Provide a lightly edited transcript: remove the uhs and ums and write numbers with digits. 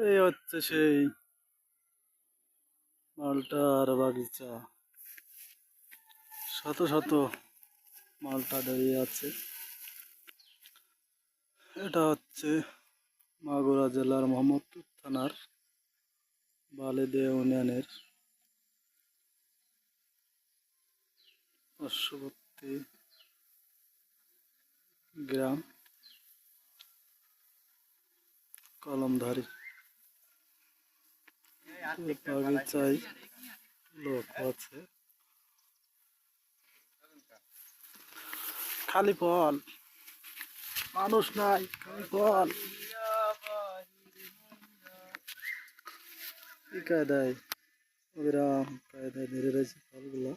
এই হচ্ছে সেই মালটার বাগিচা। শত শত মালটা দাঁড়িয়ে আছে। এটা হচ্ছে মাগুরা জেলার মোহাম্মদপুর থানার বালিদিয়া ইউনিয়নের পার্শ্ববর্তী গ্রাম কলমধারী। বাগিচায় লোক আছে, খালি ফল, মানুষ নাই, খালি ফল। কি কায়দায় বিরাম কায়দায় ধরে রয়েছে ফলগুলো।